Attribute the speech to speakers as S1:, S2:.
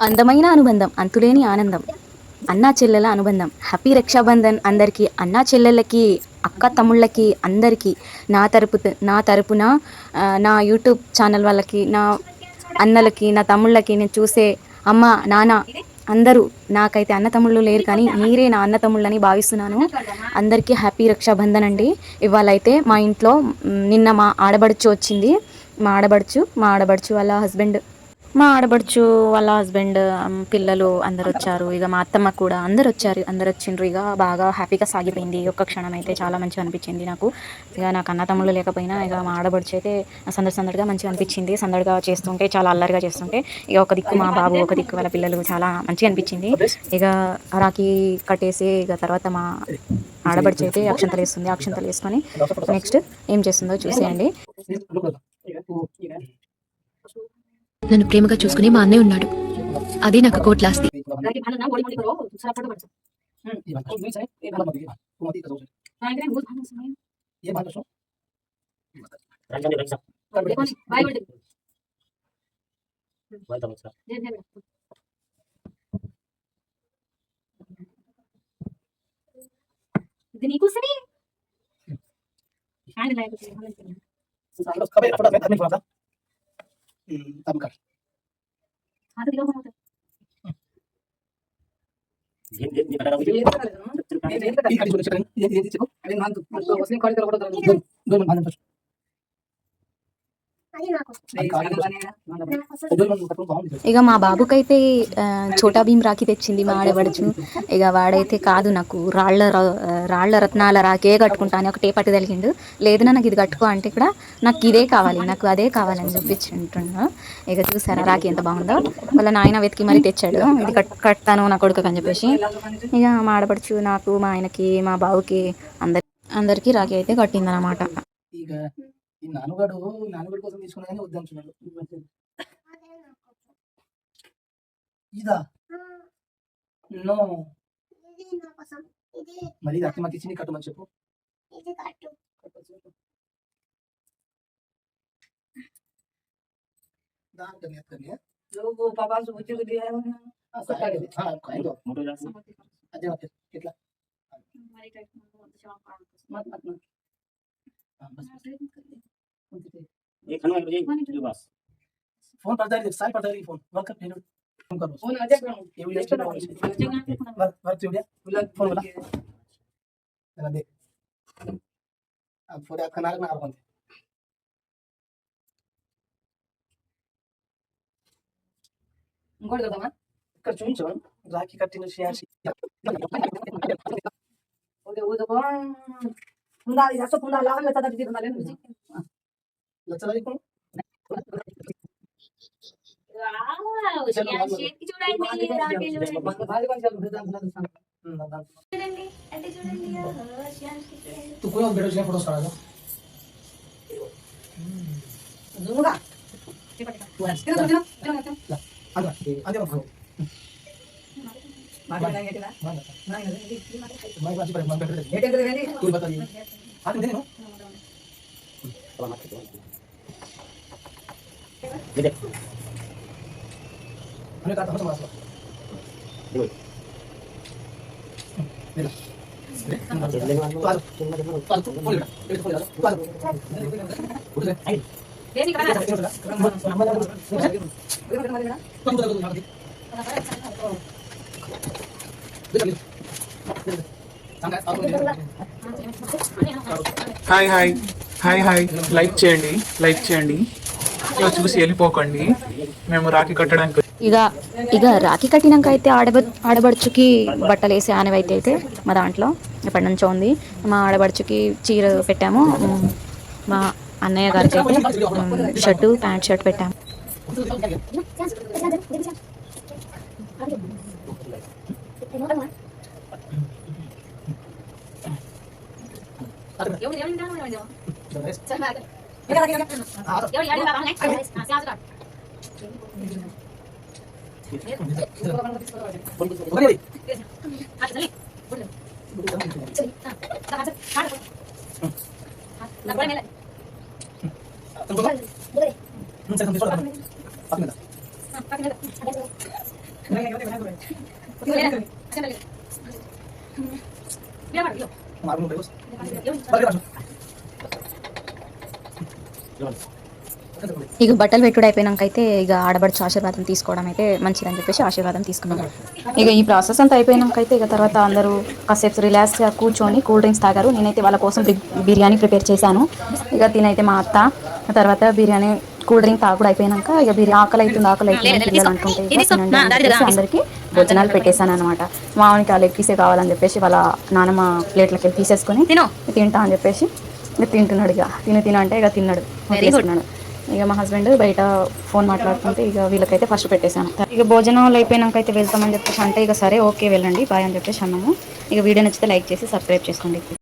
S1: అందమైన అనుబంధం, అంతులేని ఆనందం. అన్నా చెల్లెల అనుబంధం. హ్యాపీ రక్షాబంధన్ అందరికీ, అన్నా చెల్లెళ్ళకి, అక్క తమ్ముళ్ళకి అందరికీ నా తరపున నా యూట్యూబ్ ఛానల్ వాళ్ళకి, నా అన్నలకి, నా తమ్ముళ్ళకి, నేను చూసే అమ్మ నాన్న అందరూ, నాకైతే అన్న తమ్ముళ్ళు లేరు కానీ మీరే నా అన్న తమ్ముళ్ళని భావిస్తున్నాను. అందరికీ హ్యాపీ రక్షాబంధన్ అండి. ఇవాళ అయితే మా ఇంట్లో నిన్న మా ఆడబడుచు వచ్చింది. మా ఆడబడుచు వాళ్ళ హస్బెండ్ పిల్లలు అందరు వచ్చారు. ఇక మా అత్తమ్మ కూడా అందరు వచ్చిండ్రు. ఇక బాగా హ్యాపీగా సాగిపోయింది. ఒక్క క్షణం అయితే చాలా మంచిగా అనిపించింది నాకు. ఇక నాకు అన్న తమ్ముళ్ళు లేకపోయినా ఇక మా ఆడబడుచు అయితే సందడిగా మంచిగా అనిపించింది. సందడిగా చేస్తుంటే, చాలా అల్లరిగా చేస్తుంటే, ఇక ఒక దిక్కు మా బాబు, ఒక దిక్కు వాళ్ళ పిల్లలు, చాలా మంచిగా అనిపించింది. ఇక రాఖీ కట్టేసి ఇక తర్వాత మా ఆడబడుచు అయితే అక్షంతలు వేసుకొని నెక్స్ట్ ఏం చేస్తుందో చూసేయండి.
S2: నన్ను ప్రేమగా చూసుకుని మా అన్నయ్య ఉన్నాడు. అదే నాకు కోట్లాస్తి.
S1: ఇక మా బాబుకైతే చోటా భీమ్ రాఖీ తెచ్చింది మా ఆడబడుచు. ఇక వాడైతే కాదు, నాకు రాళ్ల రత్నాల రాఖీ కట్టుకుంటాను ఒకటే పట్టు తలిగిండు. లేదు నాకు ఇది కట్టుకో అంటే కూడా నాకు ఇదే కావాలి, నాకు అదే కావాలని చూపించుంటున్నా. ఇక చూసారా రాఖీ ఎంత బాగుందో. వాళ్ళ నాయన వెతికి మరీ తెచ్చాడు, ఇది కడతాను నా కొడుకు అని చెప్పేసి. ఇక మా ఆడబడుచు నాకు, మా ఆయనకి, మా బావుకి అందరికీ రాఖీ అయితే కట్టిందనమాట.
S3: ఈ నాన్నగాడు కోసం తీసుకున్నా కానీ వద్దంటున్నాడు. ఇదా నో మరి ఇది అత్తమ్మకి ఇచ్చి కట్టమని చెప్పు. फोन पड़ता है साल पड़ता है फोन वर्क कर फोन कर फोन आ जाएगा ये भी एक्स्ट्रा वर्क हो गया फोन वाला चला दे अब फोन आपका नाम ना फोन ఇంకోటి కదా ఇక్కడ చూపించాం రాఖీ కట్టిన షేర్ ఓకే ఓదకో ఉండాలి అసలు ఉండాలి లాగా మెత్తగా తిరుగుతాను నేను లచ్చలా ఇకో तू कोई और बेटा फोटोस करा दो जूमगा अरे फोटो तू बता दिए हाथ में देना ये देख हमने कहा था समझ लो देखो ले तो आ तो बोल बेटा बोल तो आ उठ ले आई ये नहीं करना
S4: hi hi hi hi like చేయండి ఇలా చూసి వెళ్ళిపోకండి. మేము రాఖీ కట్టడానికి
S1: ఇక రాఖీ కట్టినాక అయితే ఆడబడుచుకి బట్టలు వేసే ఆనవాయితీ అయితే మా దాంట్లో ఎప్పటి నుంచో ఉంది. మా ఆడబడుచుకి చీర పెట్టాము, మా అన్నయ్య గారికి అయితే ప్యాంట్ షర్ట్ పెట్టాము.
S3: मारून बस बरं का
S1: ఇక బట్టలు పెట్టుడు అయిపోయినాక అయితే ఇక ఆడబడుచు ఆశీర్వాదం తీసుకోవడం అయితే మంచిదని చెప్పేసి ఆశీర్వాదం తీసుకున్నాం. ఇక ఈ ప్రాసెస్ అంతా అయిపోయినాక అయితే ఇక తర్వాత అందరూ కాసేపు రిలాక్స్గా కూర్చొని కూల్ డ్రింక్స్ తాగారు. నేనైతే వాళ్ళ కోసం బిర్యానీ ప్రిపేర్ చేశాను. ఇక తినైతే మా అత్త తర్వాత బిర్యానీ కూల్ డ్రింక్ తాగుడు అయిపోయినాక ఇక బిర్యానీ ఆకలి అవుతుంది పిల్లలు అంటుంటే ఇక తినండి అని చెప్పేసి అందరికీ భోజనాలు పెట్టేశాను అనమాట. మామూలుగా లెగ్ పీసే కావాలని చెప్పేసి వాళ్ళ నాన్నమ్మ ప్లేట్లకి వెళ్ళి తీసేసుకొని తింటా అని చెప్పేసి ఇక తింటున్నాడు. ఇక తిన అంటే ఇక తిన్నాడు, వదిలేస్తున్నాడు. ఇక మా హస్బెండ్ బయట ఫోన్ మాట్లాడుతుంటే ఇక వీళ్ళకైతే ఫస్ట్ పెట్టేశాను. ఇక భోజనాలు అయిపోయినాక అయితే వెళ్తామని చెప్పేసి అంటే ఇక సరే ఓకే వెళ్ళండి బాయ్ అని చెప్పేసి అన్నాము. ఇక వీడియో నచ్చితే లైక్ చేసి సబ్స్క్రైబ్ చేసుకోండి.